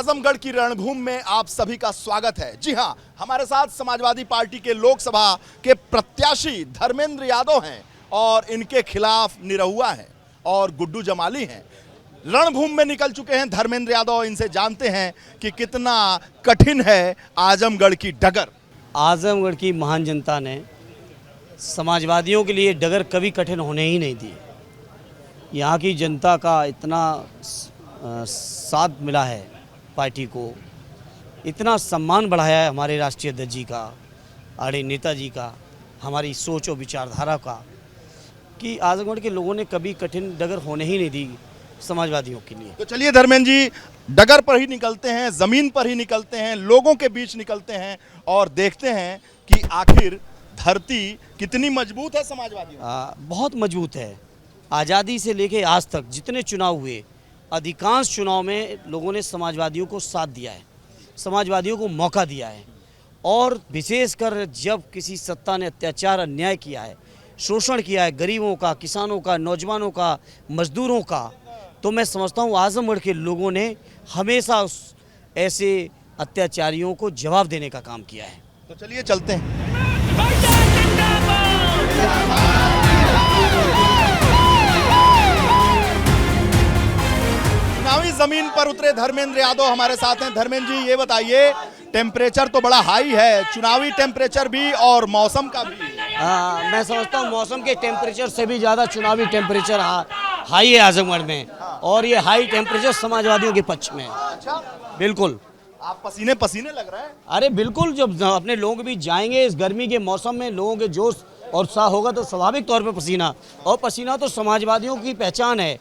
आजमगढ़ की रणभूमि में आप सभी का स्वागत है। जी हां, हमारे साथ समाजवादी पार्टी के लोकसभा के प्रत्याशी धर्मेंद्र यादव हैं और इनके खिलाफ निरहुआ हैं और गुड्डू जमाली हैं। रणभूमि में निकल चुके हैं धर्मेंद्र यादव। इनसे जानते हैं कि कितना कठिन है आजमगढ़ की डगर। आजमगढ़ की महान जनता ने समाजवादियों के लिए डगर कभी कठिन होने ही नहीं दी। यहाँ की जनता का इतना साथ मिला है, पार्टी को इतना सम्मान बढ़ाया है हमारे राष्ट्रीय अध्यक्ष जी का, आदरणीय नेताजी का, हमारी सोच और विचारधारा का, कि आजमगढ़ के लोगों ने कभी कठिन डगर होने ही नहीं दी समाजवादियों के लिए। तो चलिए धर्मेंद्र जी, डगर पर ही निकलते हैं, जमीन पर ही निकलते हैं, लोगों के बीच निकलते हैं और देखते हैं कि आखिर धरती कितनी मजबूत है समाजवादियों। बहुत मजबूत है। आज़ादी से लेके आज तक जितने चुनाव हुए, अधिकांश चुनाव में लोगों ने समाजवादियों को साथ दिया है, समाजवादियों को मौका दिया है। और विशेषकर जब किसी सत्ता ने अत्याचार अन्याय किया है, शोषण किया है गरीबों का, किसानों का, नौजवानों का, मजदूरों का, तो मैं समझता हूँ आजमगढ़ के लोगों ने हमेशा ऐसे अत्याचारियों को जवाब देने का काम किया है। तो चलिए चलते हैं। चुनावी जमीन पर उतरे धर्मेंद्र यादव हमारे साथ हैं। धर्मेंद्र जी, ये बताइए, टेम्परेचर तो बड़ा हाई है, चुनावी टेम्परेचर भी और मौसम का भी। मैं समझता हूँ मौसम के टेम्परेचर से भी ज़्यादा चुनावी टेम्परेचर हाई है आजमगढ़ में, और ये हाई टेम्परेचर समाजवादियों के पक्ष में है। अच्छा, बिल्कुल। आप पसीने पसीने लग रहे हैं। अरे बिल्कुल, जब अपने लोगों के बीच जाएंगे इस गर्मी के मौसम में, लोगों के जोश और उत्साह होगा तो स्वाभाविक तौर पे पसीना, और पसीना तो समाजवादियों की पहचान है।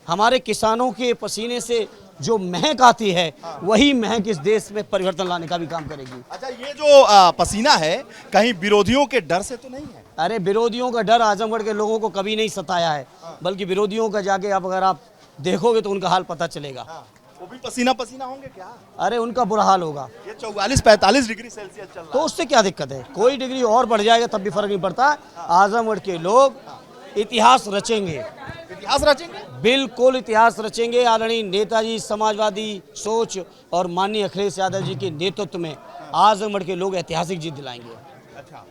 हमारे किसानों के पसीने से जो महक आती है, वही महक इस देश में परिवर्तन लाने का भी काम करेगी। अच्छा, ये जो पसीना है कहीं विरोधियों के डर से तो नहीं है? अरे विरोधियों का डर आजमगढ़ के लोगों को कभी नहीं सताया है, बल्कि विरोधियों का जाके अब अगर आप देखोगे तो उनका हाल पता चलेगा। वो भी पसीना पसीना होंगे क्या? अरे उनका बुरा हाल होगा। ये 44-45 डिग्री सेल्सियस चल रहा है, तो उससे क्या दिक्कत है? कोई डिग्री और बढ़ जाएगा तब भी फर्क नहीं पड़ता। आजमगढ़ के लोग इतिहास रचेंगे, इतिहास रचेंगे। बिल्कुल इतिहास रचेंगे। आदरणीय नेताजी, समाजवादी सोच और माननीय अखिलेश यादव जी के नेतृत्व में आजमगढ़ के लोग ऐतिहासिक जीत दिलाएंगे। अच्छा,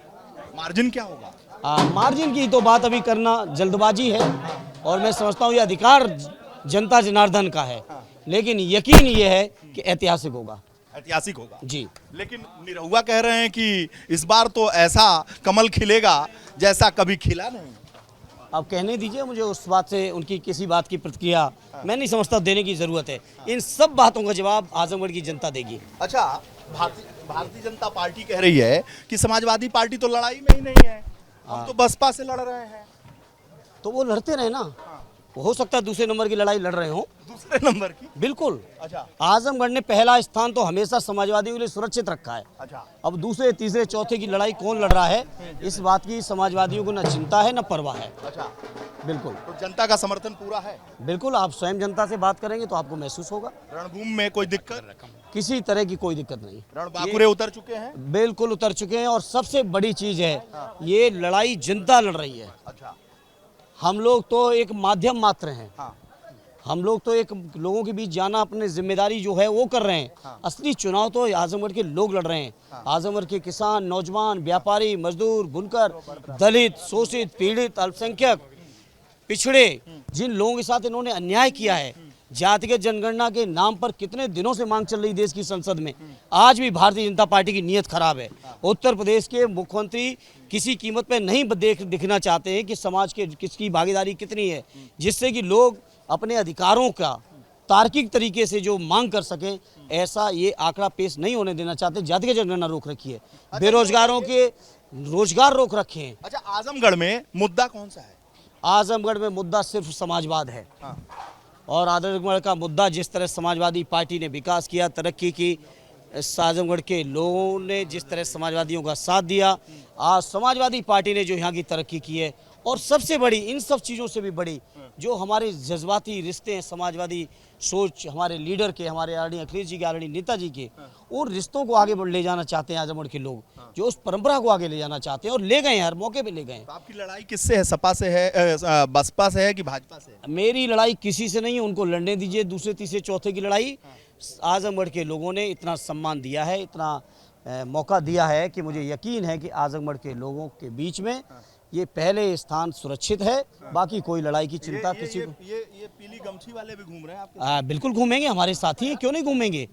मार्जिन क्या होगा? मार्जिन की तो बात अभी करना जल्दबाजी है, और मैं समझता हूँ ये अधिकार जनता जनार्दन का है, लेकिन यकीन ये है कि ऐतिहासिक होगा। ऐतिहासिक होगा जी। लेकिन निरहुआ कह रहे हैं कि इस बार तो ऐसा कमल खिलेगा जैसा कभी खिला नहीं। अब कहने दीजिए मुझे उस बात से, उनकी किसी बात की प्रतिक्रिया मैं नहीं समझता देने की जरूरत है। इन सब बातों का जवाब आजमगढ़ की जनता देगी। अच्छा, भारतीय जनता पार्टी कह रही है कि समाजवादी पार्टी तो लड़ाई में ही नहीं है, हम तो बसपा से लड़ रहे हैं। तो वो लड़ते रहे ना, हो सकता है दूसरे नंबर की लड़ाई लड़ रहे हो। दूसरे नंबर की? बिल्कुल। अच्छा, आजमगढ़ ने पहला स्थान तो हमेशा समाजवादियों के लिए सुरक्षित रखा है। अच्छा, अब दूसरे, तीसरे, चौथे की लड़ाई कौन लड़ रहा है, इस बात की समाजवादियों को न चिंता है न परवाह है। अच्छा, बिल्कुल। तो जनता का समर्थन पूरा है? बिल्कुल, आप स्वयं जनता से बात करेंगे तो आपको महसूस होगा। रणभूमि में कोई दिक्कत? किसी तरह की कोई दिक्कत नहीं। रणबांकुरे उतर चुके हैं? बिल्कुल उतर चुके हैं, और सबसे बड़ी चीज है ये लड़ाई जनता लड़ रही है। अच्छा, हम लोग तो एक माध्यम मात्र हैं। हाँ। हम लोग तो एक लोगों के बीच जाना, अपनी जिम्मेदारी जो है वो कर रहे हैं। असली चुनाव तो आजमगढ़ के लोग लड़ रहे हैं। आजमगढ़ के किसान, नौजवान, व्यापारी, मजदूर, बुनकर, दलित, शोषित, पीड़ित, अल्पसंख्यक, पिछड़े, जिन लोगों के साथ इन्होंने अन्याय किया है, जातिगत जनगणना के नाम पर कितने दिनों से मांग चल रही देश की संसद में, आज भी भारतीय जनता पार्टी की नीयत खराब है। उत्तर प्रदेश के मुख्यमंत्री किसी कीमत पे नहीं दिखना चाहते हैं कि समाज के किसकी भागीदारी कितनी है, जिससे कि लोग अपने अधिकारों का तार्किक तरीके से जो मांग कर सकें, ऐसा ये आंकड़ा पेश नहीं होने देना चाहते। जातिगत जनगणना रोक रखी है, बेरोजगारों के रोजगार रोक रखे हैं। अच्छा, आजमगढ़ में मुद्दा कौन सा है? आजमगढ़ में मुद्दा सिर्फ समाजवाद है। और आजमगढ़ का मुद्दा, जिस तरह समाजवादी पार्टी ने विकास किया, तरक्की की, आजमगढ़ के लोगों ने जिस तरह समाजवादियों का साथ दिया, आज समाजवादी पार्टी ने जो यहाँ की तरक्की की है, और सबसे बड़ी, इन सब चीज़ों से भी बड़ी, जो हमारे जज्बाती रिश्ते हैं, समाजवादी सोच हमारे लीडर के, हमारे आदरणीय अखिलेश जी के, आदरणीय नेताजी के, उन रिश्तों को आगे ले जाना चाहते हैं आजमगढ़ के लोग, जो उस परंपरा को आगे ले जाना चाहते हैं, और ले गए हैं, हर मौके पे ले गए हैं। तो आपकी लड़ाई किससे है? सपा से है, बसपा से है कि भाजपा से है? मेरी लड़ाई किसी से नहीं है, उनको लड़ने दीजिए दूसरे, तीसरे, चौथे की लड़ाई। आजमगढ़ के लोगों ने इतना सम्मान दिया है, इतना मौका दिया है कि मुझे यकीन है कि आजमगढ़ के लोगों के बीच में ये पहले स्थान सुरक्षित है। बाकी कोई लड़ाई की चिंता किसी को। ये पीली गमछी वाले भी घूम रहे हैं आपके बिल्कुल घूमेंगे, हमारे साथी हैं, क्यों नहीं घूमेंगे।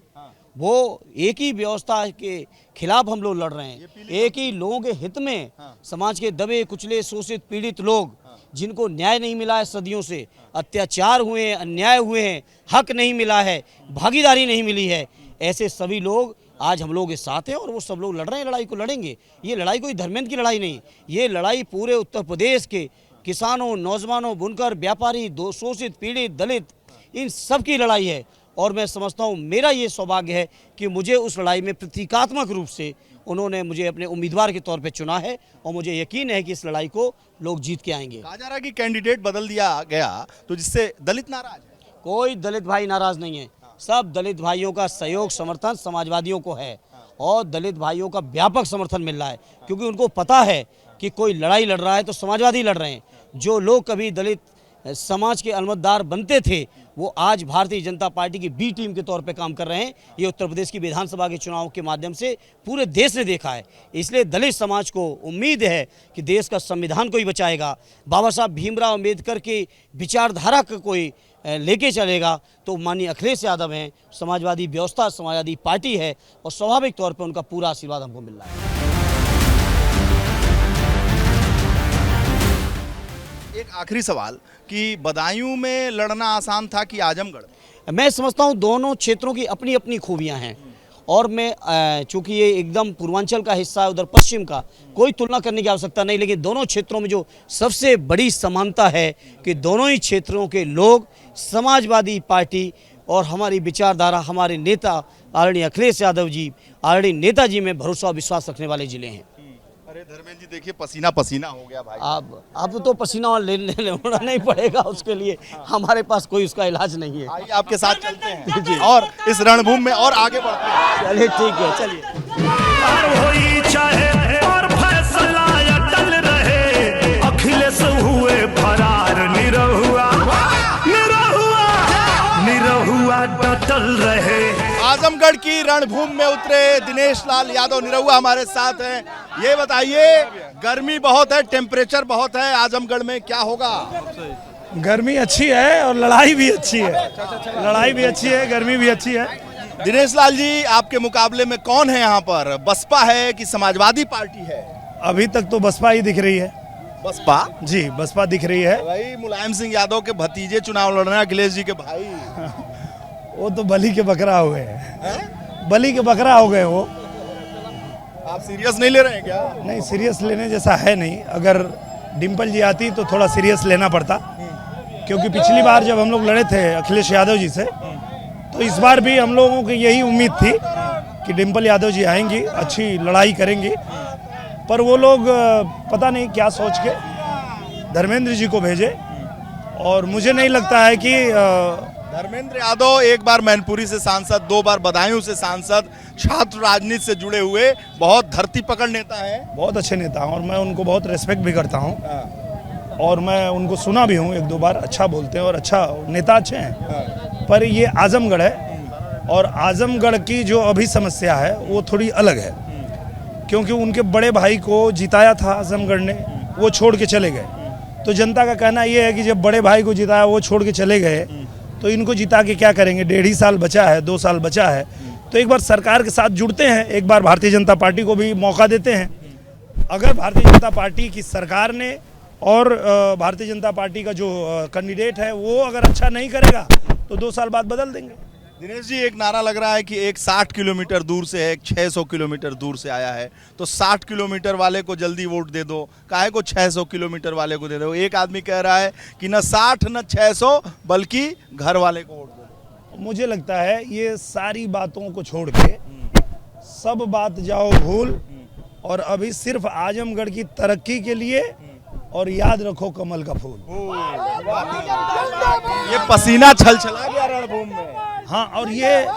वो एक ही व्यवस्था के खिलाफ हम लोग लड़ रहे हैं, एक ही लोगों के हित में। समाज के दबे कुचले शोषित पीड़ित लोग जिनको न्याय नहीं मिला है, सदियों से अत्याचार हुए हैं, अन्याय हुए हैं, हक नहीं मिला है, भागीदारी नहीं मिली है, ऐसे सभी लोग आज हम लोग के साथ हैं और वो सब लोग लड़ रहे हैं, लड़ाई को लड़ेंगे। ये लड़ाई कोई धर्मेंद्र की लड़ाई नहीं, ये लड़ाई पूरे उत्तर प्रदेश के किसानों, नौजवानों, बुनकर, व्यापारी, शोषित पीड़ित, दलित, इन सब की लड़ाई है। और मैं समझता हूँ मेरा ये सौभाग्य है कि मुझे उस लड़ाई में प्रतीकात्मक रूप से उन्होंने मुझे अपने उम्मीदवार के तौर पे चुना है और मुझे यकीन है कि इस लड़ाई को लोग जीत के आएंगे। कहा जा रहा है कि कैंडिडेट बदल दिया गया तो जिससे दलित नाराज है। कोई दलित भाई नाराज नहीं है, सब दलित भाइयों का सहयोग समर्थन समाजवादियों को है और दलित भाइयों का व्यापक समर्थन मिल रहा है, क्योंकि उनको पता है कि कोई लड़ाई लड़ रहा है तो समाजवादी लड़ रहे हैं। जो लोग कभी दलित समाज के अलमतदार बनते थे वो आज भारतीय जनता पार्टी की बी टीम के तौर पे काम कर रहे हैं। ये उत्तर प्रदेश की विधानसभा के चुनाव के माध्यम से पूरे देश ने देखा है। इसलिए दलित समाज को उम्मीद है कि देश का संविधान कोई बचाएगा, बाबा साहब भीमराव अम्बेडकर की विचारधारा का कोई लेके चलेगा तो माननीय अखिलेश यादव हैं, समाजवादी व्यवस्था, समाजवादी पार्टी है और स्वाभाविक तौर पर उनका पूरा आशीर्वाद हमको मिल रहा है। एक आखिरी सवाल कि बदायूं में लड़ना आसान था कि आजमगढ़? मैं समझता हूँ दोनों क्षेत्रों की अपनी अपनी खूबियाँ हैं और मैं चूँकि ये एकदम पूर्वांचल का हिस्सा है, उधर पश्चिम का, कोई तुलना करने की आवश्यकता नहीं, लेकिन दोनों क्षेत्रों में जो सबसे बड़ी समानता है कि दोनों ही क्षेत्रों के लोग समाजवादी पार्टी और हमारी विचारधारा, हमारे नेता आदरणीय अखिलेश यादव जी, आदरणीय नेताजी में भरोसा और विश्वास रखने वाले जिले हैं। अरे धर्मेंद्र जी देखिए पसीना पसीना हो गया भाई। अब तो पसीना लेना नहीं पड़ेगा, उसके लिए हमारे पास कोई उसका इलाज नहीं है। आइए आपके साथ चलते हैं जी, और इस रणभूमि में और आगे बढ़ते हैं। चलिए ठीक है, चलिए। और फैसला अटल रहे, अखिलेश हुए फरार, निरहुआ डटल रहे। आजमगढ़ की रणभूमि में उतरे दिनेश लाल यादव निरहुआ हमारे साथ हैं। ये बताइए गर्मी बहुत है, टेम्परेचर बहुत है, आजमगढ़ में क्या होगा? गर्मी अच्छी है और लड़ाई भी अच्छी है। लड़ाई भी अच्छी है, गर्मी भी अच्छी है। दिनेश लाल जी आपके मुकाबले में कौन है यहाँ पर? बसपा है कि समाजवादी पार्टी है? अभी तक तो बसपा ही दिख रही है। बसपा जी, बसपा दिख रही है। भाई मुलायम सिंह यादव के भतीजे चुनाव लड़ रहे हैं, अखिलेश जी के भाई। वो तो बलि के बकरा हो गए, बलि के बकरा हो गए वो। आप सीरियस नहीं ले रहे हैं क्या? नहीं, सीरियस लेने जैसा है नहीं। अगर डिम्पल जी आती तो थोड़ा सीरियस लेना पड़ता, क्योंकि पिछली बार जब हम लोग लड़े थे अखिलेश यादव जी से तो इस बार भी हम लोगों की यही उम्मीद थी कि डिम्पल यादव जी आएंगी, अच्छी लड़ाई करेंगी, पर वो लोग पता नहीं क्या सोच के धर्मेंद्र जी को भेजे। और मुझे नहीं लगता है कि धर्मेंद्र यादव एक बार मैनपुरी से सांसद, 2 बार बदायूं से सांसद, छात्र राजनीति से जुड़े हुए बहुत धरती पकड़ नेता हैं। बहुत अच्छे नेता हैं और मैं उनको बहुत रिस्पेक्ट भी करता हूं और मैं उनको सुना भी हूं 1-2 बार। अच्छा बोलते हैं और अच्छा नेता अच्छे हैं। पर ये आजमगढ़ है और आजमगढ़ की जो अभी समस्या है वो थोड़ी अलग है, क्योंकि उनके बड़े भाई को जिताया था आजमगढ़ ने, वो छोड़ के चले गए। तो जनता का कहना ये है कि जब बड़े भाई को जिताया वो छोड़ के चले गए तो इनको जिता के क्या करेंगे? 1.5 साल बचा है, 2 साल बचा है, तो एक बार सरकार के साथ जुड़ते हैं, एक बार भारतीय जनता पार्टी को भी मौका देते हैं। अगर भारतीय जनता पार्टी की सरकार ने और भारतीय जनता पार्टी का जो कैंडिडेट है वो अगर अच्छा नहीं करेगा तो 2 साल बाद बदल देंगे। दिनेश जी एक नारा लग रहा है कि एक 60 किलोमीटर दूर से है, एक 600 किलोमीटर दूर से आया है, तो 60 किलोमीटर वाले को जल्दी वोट दे दो, काहे को 600 किलोमीटर वाले को दे दो? एक आदमी कह रहा है कि न 60 न 600 बल्कि घर वाले को वोट दो। मुझे लगता है ये सारी बातों को छोड़ के सब बात जाओ भूल और अभी सिर्फ आजमगढ़ की तरक्की के लिए और याद रखो कमल का फूल। ये पसीना छलछला गया रणभूमि में। हाँ, और ये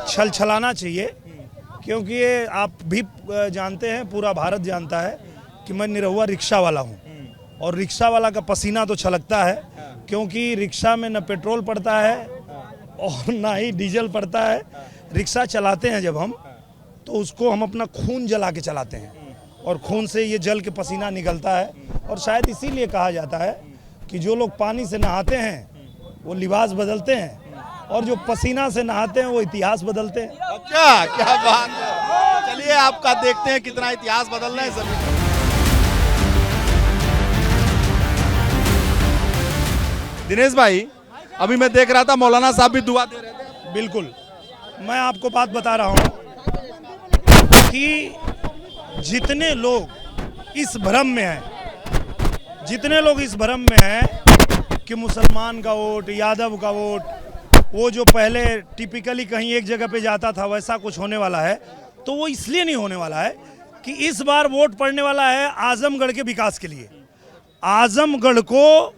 छलछलाना चाहिए, क्योंकि ये आप भी जानते हैं, पूरा भारत जानता है कि मैं निरहुआ रिक्शा वाला हूँ और रिक्शा वाला का पसीना तो छलकता है, क्योंकि रिक्शा में न पेट्रोल पड़ता है और ना ही डीजल पड़ता है। रिक्शा चलाते हैं जब हम, तो उसको हम अपना खून जला के चलाते हैं, और खून से ये जल के पसीना निकलता है। और शायद इसीलिए कहा जाता है कि जो लोग पानी से नहाते हैं वो लिबास बदलते हैं, और जो पसीना से नहाते हैं वो इतिहास बदलते हैं। अच्छा, क्या बात है। चलिए आपका देखते हैं कितना इतिहास बदल रहे हैं सभी। दिनेश भाई, अभी मैं देख रहा था मौलाना साहब भी दुआ दे रहे थे। बिल्कुल, मैं आपको बात बता रहा हूँ कि जितने लोग इस भ्रम में हैं, जितने लोग इस भ्रम में हैं कि मुसलमान का वोट, यादव का वोट, वो जो पहले टिपिकली कहीं एक जगह पे जाता था वैसा कुछ होने वाला है, तो वो इसलिए नहीं होने वाला है कि इस बार वोट पड़ने वाला है आजमगढ़ के विकास के लिए। आजमगढ़ को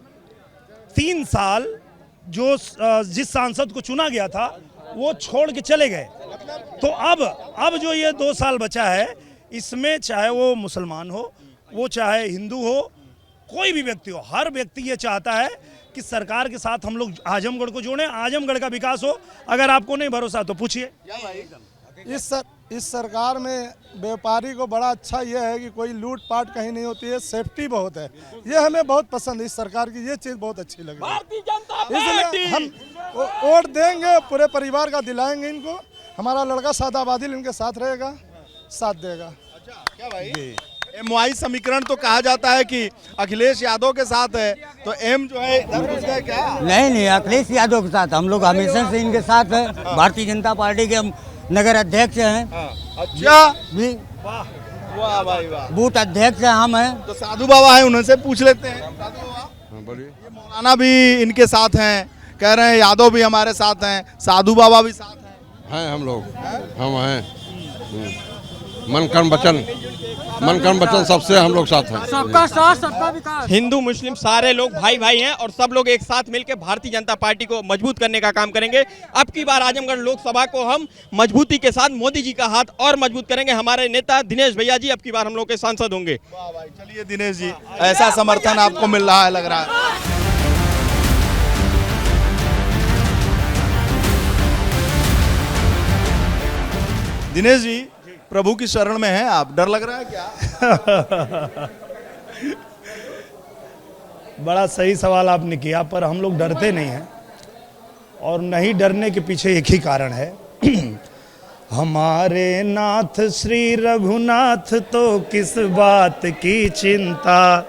3 साल जो जिस सांसद को चुना गया था वो छोड़ के चले गए, तो अब जो ये 2 साल बचा है, इसमें चाहे वो मुसलमान हो, वो चाहे हिंदू हो, कोई भी व्यक्ति हो, हर व्यक्ति ये चाहता है कि सरकार के साथ हम लोग आजमगढ़ को जोड़ें, आजमगढ़ का विकास हो। अगर आपको नहीं भरोसा तो पूछिए। इस सरकार में व्यापारी को बड़ा अच्छा ये है कि कोई लूट पाट कहीं नहीं होती है, सेफ्टी बहुत है। ये हमें बहुत पसंद है, इस सरकार की ये चीज़ बहुत अच्छी लगी। इसलिए हम वोट देंगे, पूरे परिवार का दिलाएंगे इनको। हमारा लड़का सादा बादिल इनके साथ रहेगा, साथ देगा। अच्छा, क्या भाई, MY समीकरण तो कहा जाता है कि अखिलेश यादव के साथ है, तो एम जो है इधर घुस गए क्या? नहीं, अखिलेश यादव के साथ हम लोग हमेशा से इनके साथ है। भारतीय जनता पार्टी के हम नगर अध्यक्ष हैं। अच्छा, भी वाह भाई वाह। बूथ अध्यक्ष हम हैं। तो साधु बाबा है, उनसे पूछ लेते हैं। साधु बाबा, ये मौलाना भी इनके साथ हैं, कह रहे हैं यादव भी हमारे साथ हैं, साधु बाबा भी साथ हैं। हम लोग हम हैं। मन कर्म वचन सबसे हम लोग साथ हैं। सबका साथ सबका विकास। हिंदू मुस्लिम सारे लोग भाई भाई हैं, और सब लोग एक साथ मिलकर भारतीय जनता पार्टी को मजबूत करने का काम करेंगे। अब की बार आजमगढ़ लोकसभा को हम मजबूती के साथ मोदी जी का हाथ और मजबूत करेंगे। हमारे नेता दिनेश भैया जी अब की बार हम लोग के सांसद होंगे। वाह भाई, चलिए दिनेश जी, ऐसा समर्थन आपको मिल रहा है, लग रहा है। दिनेश जी, प्रभु की शरण में हैं आप, डर लग रहा है क्या? बड़ा सही सवाल आपने किया, पर हम लोग डरते नहीं हैं, और नहीं डरने के पीछे एक ही कारण है। हमारे नाथ श्री रघुनाथ तो किस बात की चिंता,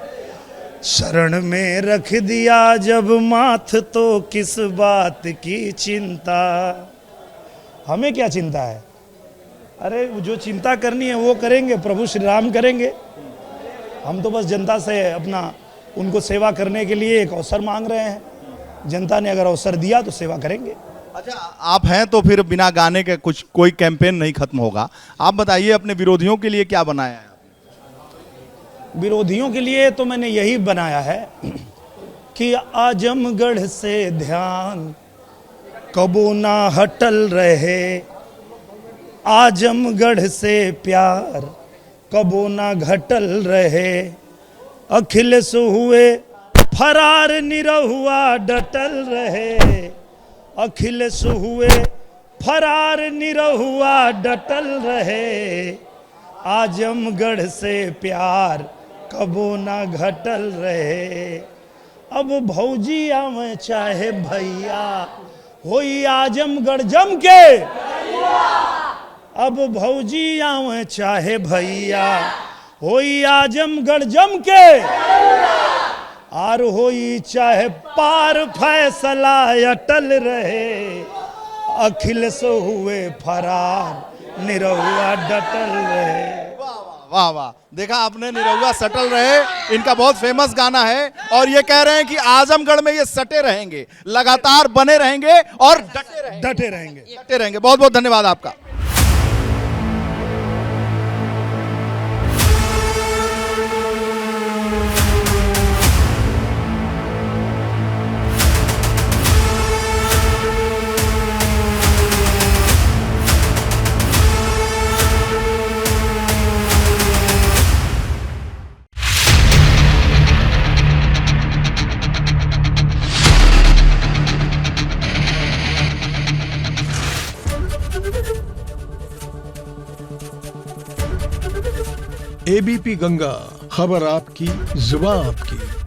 शरण में रख दिया जब माथ तो किस बात की चिंता। हमें क्या चिंता है? अरे जो चिंता करनी है वो करेंगे, प्रभु श्री राम करेंगे। हम तो बस जनता से अपना उनको सेवा करने के लिए एक अवसर मांग रहे हैं। जनता ने अगर अवसर दिया तो सेवा करेंगे। अच्छा, आप हैं तो फिर बिना गाने के कोई कैंपेन नहीं खत्म होगा। आप बताइए, अपने विरोधियों के लिए क्या बनाया है? विरोधियों के लिए तो मैंने यही बनाया है कि आजमगढ़ से ध्यान कबो ना हटल रहे, आजमगढ़ से प्यार कबो ना घटल रहे, अखिलेश हुए फरार निरहुआ डटल रहे, अखिलेश हुए फरार निरहुआ डटल रहे, आजमगढ़ से प्यार कबो ना घटल रहे। अब भौजी आवे चाहे भैया होई आजमगढ़ जम के, अब भौजी आवे चाहे भैया होई आजमगढ़ जम के, आर होई चाहे पार फैसला अटल रहे, अखिलेश हुए फरार निरहुआ डटल रहे। वाह वाह, देखा आपने, निरहुआ सटल रहे, इनका बहुत फेमस गाना है। और ये कह रहे हैं कि आजमगढ़ में ये सटे रहेंगे, लगातार बने रहेंगे और डटे रहेंगे। बहुत बहुत धन्यवाद आपका। एबीपी गंगा, खबर आपकी, जुबान आपकी।